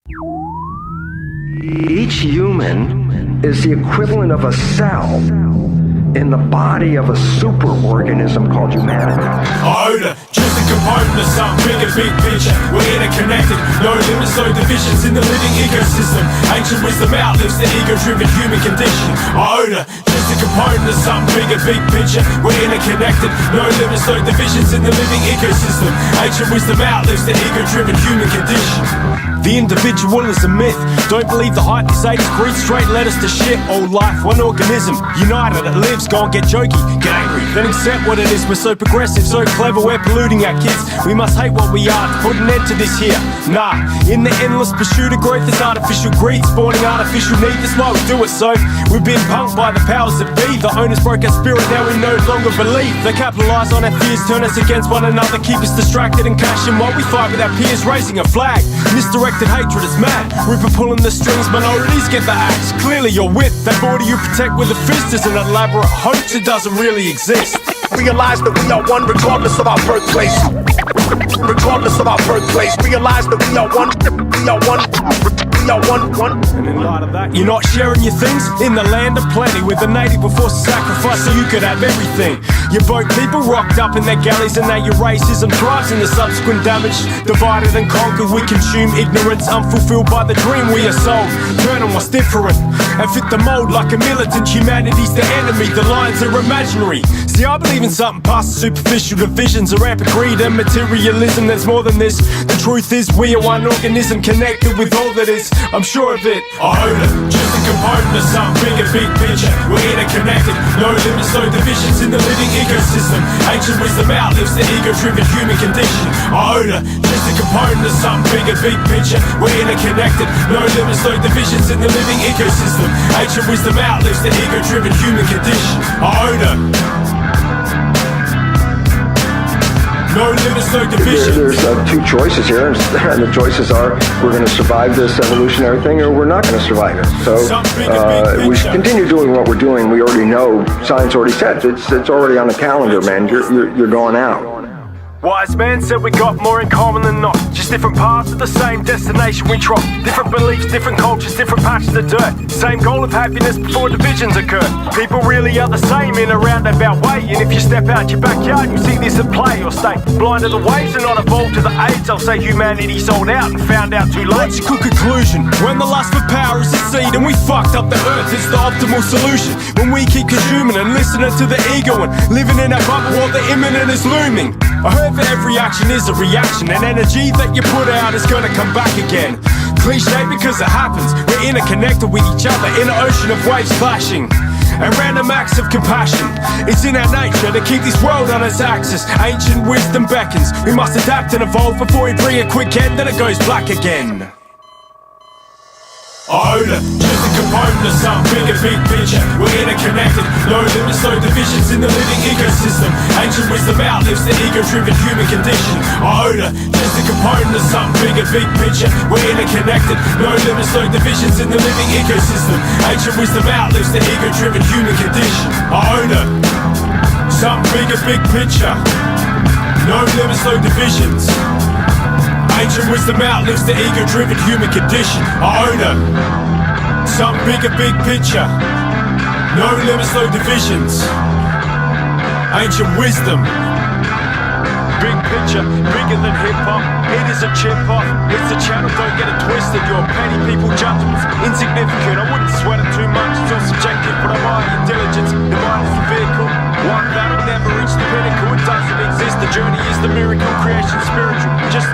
Each human is the equivalent of a cell in the body of a superorganism called humanity. Iota, just a component of some bigger big picture. We're interconnected, no limits, no divisions in the living ecosystem. Ancient wisdom outlives the ego-driven human condition. Iota, just a component of some bigger big picture. We're interconnected, no limits, no divisions in the living ecosystem. Ancient wisdom outlives the ego-driven human condition. The individual is a myth. Don't believe the hype, they say it's greed, straight letters to shit. Old life, one organism, united, it lives. Go and get jokey, get angry, then accept what it is. We're so progressive, so clever, we're polluting our kids. We must hate what we are to put an end to this here. Nah, in the endless pursuit of growth, there's artificial greed, spawning artificial need. That's why we do it so. We've been punked by the powers that be. The owners broke our spirit, now we no longer believe. They capitalise on our fears, turn us against one another, keep us distracted and clashing while we fight with our peers, raising a flag. Misdirected hatred is mad. Ripper pulling the strings, minorities get the axe. Clearly you're with that border you protect with a fist is an elaborate hoax, it doesn't really exist. Realize that we are one regardless of our birthplace. Regardless of our birthplace. Realize that we are one. We are one. We are one. And in light of that, you're not sharing your things in the land of plenty, with the native were forced to sacrifice so you could have everything. You boat people rocked up in their galleys, and now your racism thrives in the subsequent damage. Divided and conquered, we consume ignorance, unfulfilled by the dream we are sold. Turn on what's different and fit the mold like a militant. Humanity's the enemy, the lines are imaginary. See, I believe in something past the superficial divisions of rampant greed and materialism. There's more than this. The truth is we are one organism connected with all that is. I'm sure of it. Iota, just a component of some bigger big picture. We're interconnected, no limits, no divisions in the living ecosystem. Ancient wisdom outlives the ego-driven human condition. Iota, just a component of some bigger big picture. We're interconnected, no limits, no divisions in the living ecosystem. Ancient wisdom outlives the ego-driven human condition. Iota. No limits, no divisions. There's two choices here, and the choices are we're going to survive this evolutionary thing or we're not going to survive it. So we should continue doing what we're doing. We already know, science already said, it's already on the calendar, man. You're going out. Wise man said we got more in common than not. Just different paths to the same destination we trot. Different beliefs, different cultures, different patches of dirt. Same goal of happiness before divisions occur. People really are the same in a roundabout way. And if you step out your backyard, you see this at play. Or stay blind to the waves and not evolve to the AIDS. I'll say humanity sold out and found out too late. Logical conclusion. When the lust for power is the seed and we fucked up the earth, it's the optimal solution. When we keep consuming and listening to the ego and living in our bubble while the imminent is looming. I heard that every action is a reaction, and energy that you put out is gonna come back again. Cliche because it happens, we're interconnected with each other in an ocean of waves clashing. And random acts of compassion, it's in our nature to keep this world on its axis. Ancient wisdom beckons, we must adapt and evolve before we bring a quick end, then it goes black again. Iota, just a component of some bigger big picture. We're interconnected, no limits, no divisions in the living ecosystem. Ancient wisdom outlives the ego-driven human condition. Iota, just a component of some bigger big picture. We're interconnected, no limits, no divisions in the living ecosystem. Ancient wisdom outlives the ego-driven human condition. Iota, some bigger big picture. No limits, no divisions. Ancient wisdom outlives the ego-driven human condition. Iota, some bigger big picture. No limits, no divisions. Ancient wisdom. Big picture, bigger than hip-hop. It is a chip-off, it's a channel, don't get it twisted. Your petty people judgments, insignificant. I wouldn't sweat it too much, it's all subjective. But I admire your diligence, your mind is the vehicle. One that'll never reach the pinnacle, it doesn't exist. The journey is the miracle, creation spiritual. Just